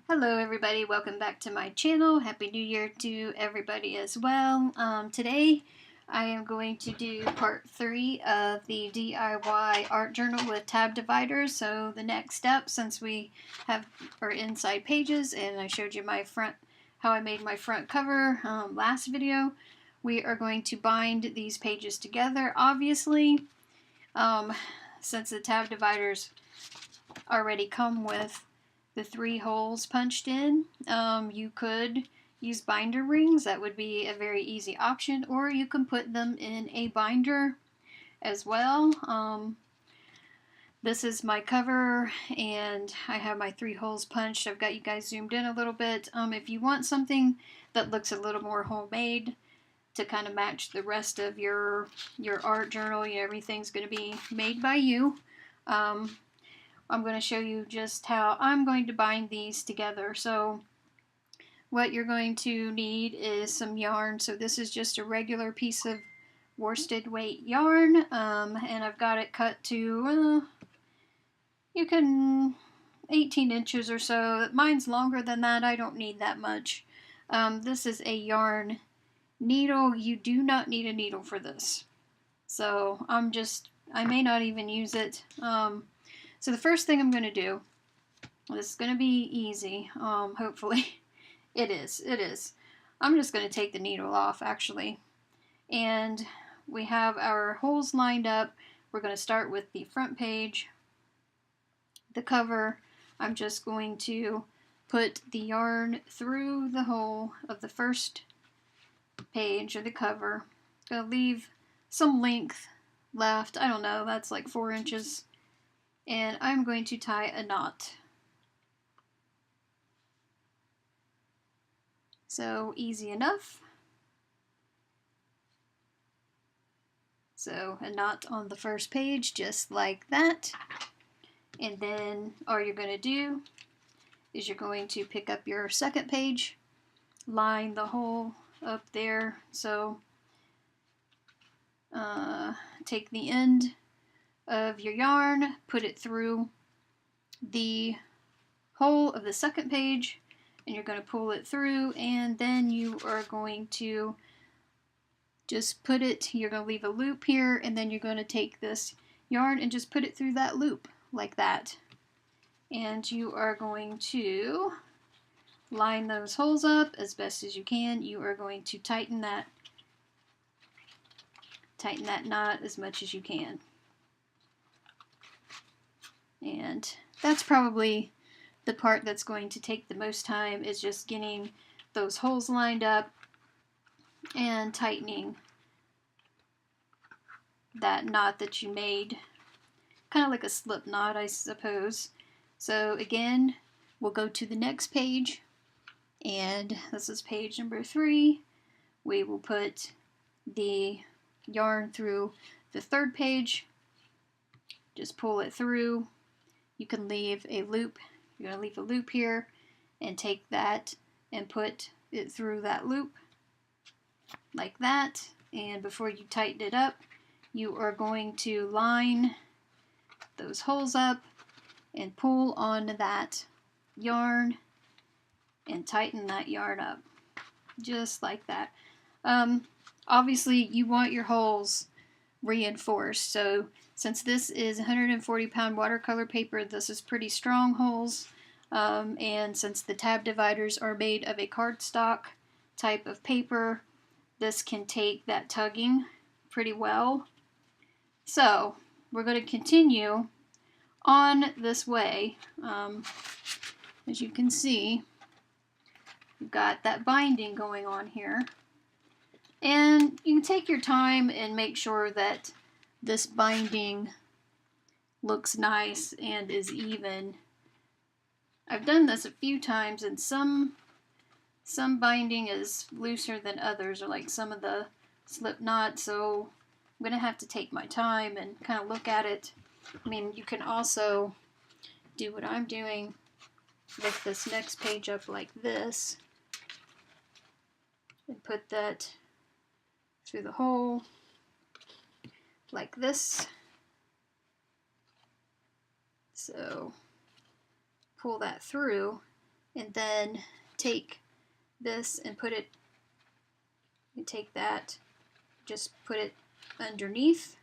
Hello everybody, welcome back to my channel. Happy New Year to everybody as well. Today I am going to do part 3 of the DIY art journal with tab dividers. So the next step, since we have our inside pages and I showed you how I made my front cover last video, we are going to bind these pages together. Obviously, since the tab dividers already come with the 3 holes punched in, you could use binder rings. That would be a very easy option, or you can put them in a binder as well. This is my cover and I have my 3 holes punched. I've got you guys zoomed in a little bit. If you want something that looks a little more homemade to kind of match the rest of your art journal, everything's going to be made by you. I'm going to show you just how I'm going to bind these together. So what you're going to need is some yarn. So this is just a regular piece of worsted weight yarn, and I've got it cut to, you can 18 inches or so. Mine's longer than that. I don't need that much. This is a yarn needle. You do not need a needle for this. So I may not even use it. So the first thing I'm going to do, this is going to be easy, hopefully. It is. I'm just going to take the needle off, actually. And we have our holes lined up. We're going to start with the front page, the cover. I'm just going to put the yarn through the hole of the first page of the cover. Going to leave some length left. I don't know, that's like 4 inches. And I'm going to tie a knot. So easy enough. So a knot on the first page, just like that. And then all you're going to do is you're going to pick up your second page, line the hole up there. So take the end of your yarn, put it through the hole of the second page, and you're going to pull it through, and then you are going to just put it, you're going to leave a loop here, and then you're going to take this yarn and just put it through that loop like that. And you are going to line those holes up as best as you can. You are going to tighten that knot as much as you can. And that's probably the part that's going to take the most time, is just getting those holes lined up and tightening that knot that you made. Kind of like a slip knot, I suppose. So again, we'll go to the next page, and this is page number 3. We will put the yarn through the third page, just pull it through. You can leave a loop. You're going to leave a loop here and take that and put it through that loop like that. And before you tighten it up, you are going to line those holes up and pull on that yarn and tighten that yarn up just like that. Obviously you want your holes reinforced, so since this is 140-pound watercolor paper, this is pretty strong holes, and since the tab dividers are made of a cardstock type of paper, this can take that tugging pretty well. So we're going to continue on this way. As you can see, we've got that binding going on here. And you can take your time and make sure that this binding looks nice and is even. I've done this a few times, and some binding is looser than others, or like some of the slip knots, so I'm going to have to take my time and kind of look at it. I mean, you can also do what I'm doing, lift this next page up like this, and put that through the hole like this. So pull that through, and then take this and put it, you take that, just put it underneath.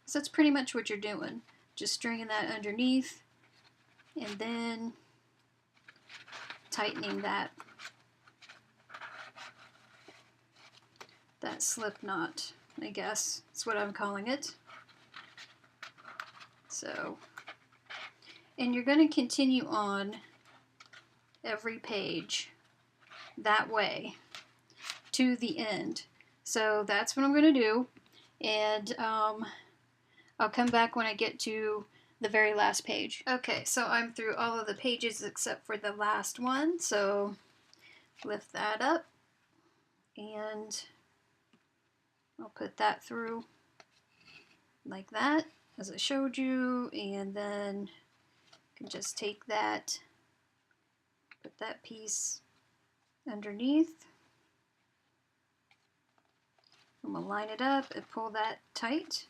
So that's pretty much what you're doing, just stringing that underneath and then tightening that slip knot, I guess that's what I'm calling it. So, and you're going to continue on every page that way to the end. So that's what I'm going to do, and I'll come back when I get to the very last page. Okay, so I'm through all of the pages except for the last one, so lift that up and I'll put that through like that as I showed you, and then you can just take that, put that piece underneath. I'm going to line it up and pull that tight.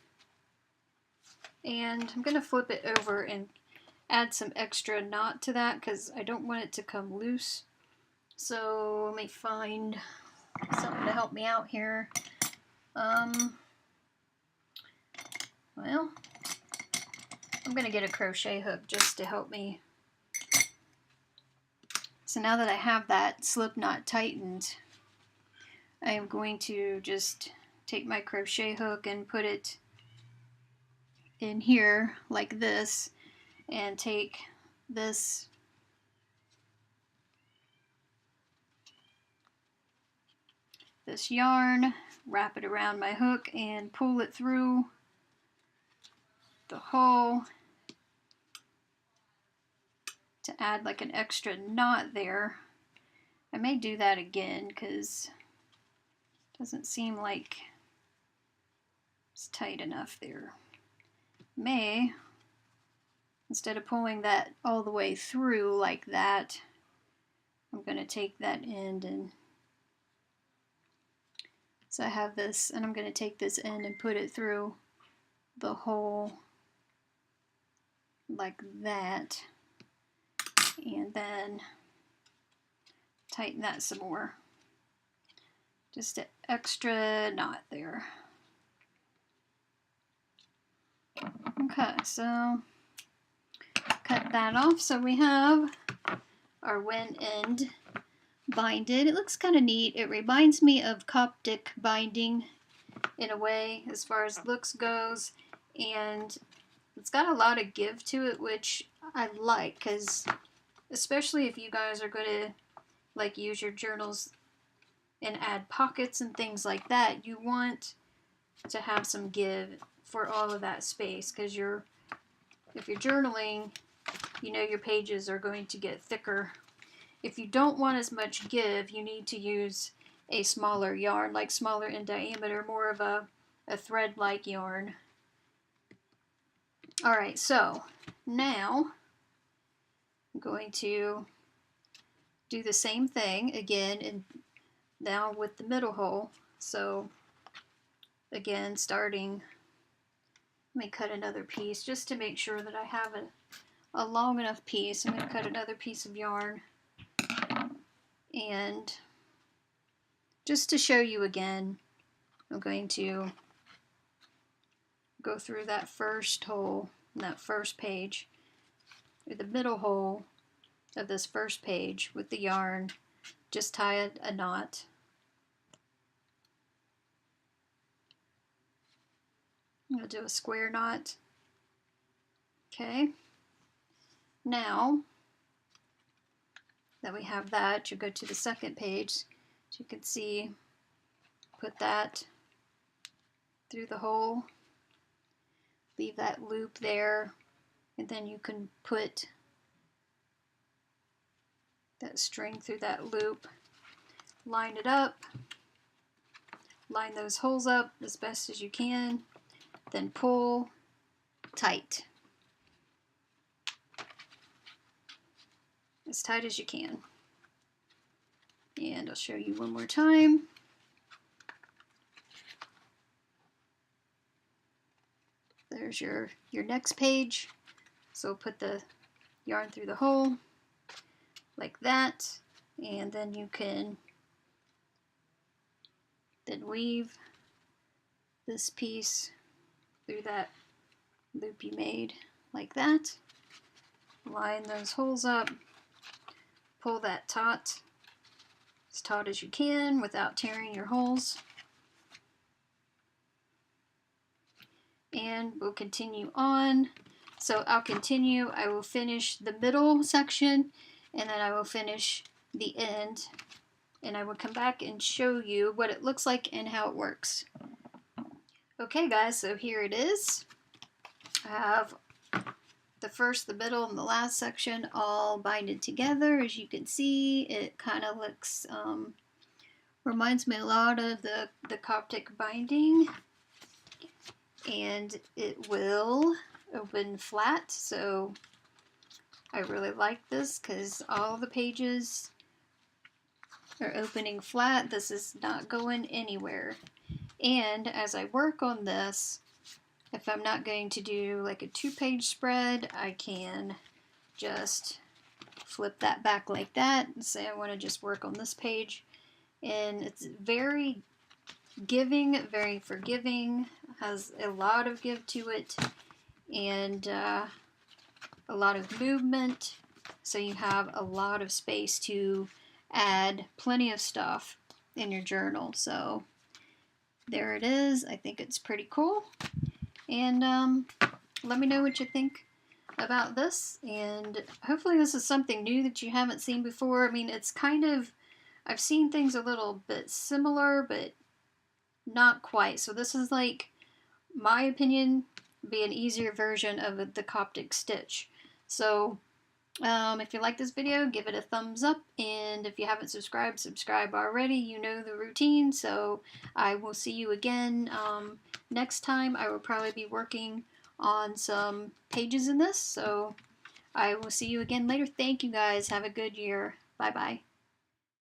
And I'm going to flip it over and add some extra knot to that because I don't want it to come loose. So let me find something to help me out here. Well, I'm going to get a crochet hook just to help me. So now that I have that slip knot tightened, I am going to just take my crochet hook and put it in here like this, and take this yarn, wrap it around my hook and pull it through the hole to add like an extra knot there. I may do that again because it doesn't seem like it's tight enough there. May, instead of pulling that all the way through like that, I'm going to take that end, and so I have this, and I'm going to take this end and put it through the hole like that, and then tighten that some more. Just an extra knot there. Okay, so cut that off. So we have our wen end binded. It looks kind of neat. It reminds me of Coptic binding in a way as far as looks goes, and it's got a lot of give to it, which I like, because especially if you guys are going to like use your journals and add pockets and things like that, you want to have some give for all of that space, because if you're journaling, you know your pages are going to get thicker. If you don't want as much give, you need to use a smaller yarn, like smaller in diameter, more of a thread-like yarn. Alright, so now I'm going to do the same thing again, and now with the middle hole. So again, starting, let me cut another piece just to make sure that I have a long enough piece. I'm going to cut another piece of yarn, and just to show you again, I'm going to go through that first hole in that first page, or the middle hole of this first page with the yarn, just tie a knot. I'm going to do a square knot. Okay. Now that we have that, you go to the second page. As you can see, put that through the hole, leave that loop there, and then you can put that string through that loop, line it up, line those holes up as best as you can, then pull tight, as tight as you can. And I'll show you one more time. There's your next page. So put the yarn through the hole, like that, and then you can then weave this piece through that loop you made like that. Line those holes up, pull that taut as taut as you can without tearing your holes. And we'll continue on. So I'll continue, I will finish the middle section, and then I will finish the end, and I will come back and show you what it looks like and how it works. Okay guys, so here it is. I have the first, the middle, and the last section all binded together. As you can see, it kind of looks, reminds me a lot of the Coptic binding. And it will open flat, so I really like this because all the pages are opening flat. This is not going anywhere. And as I work on this, if I'm not going to do like a 2-page spread, I can just flip that back like that and say I want to just work on this page. And it's very giving, very forgiving, has a lot of give to it, and a lot of movement, so you have a lot of space to add plenty of stuff in your journal. So there it is. I think it's pretty cool, and let me know what you think about this, and hopefully this is something new that you haven't seen before. I mean, it's kind of, I've seen things a little bit similar, but not quite. So this is, like, my opinion, be an easier version of the Coptic stitch. So if you like this video, give it a thumbs up, and if you haven't subscribed, subscribe already. You know the routine. So I will see you again next time. I will probably be working on some pages in this, so I will see you again later. Thank you guys. Have a good year. Bye bye.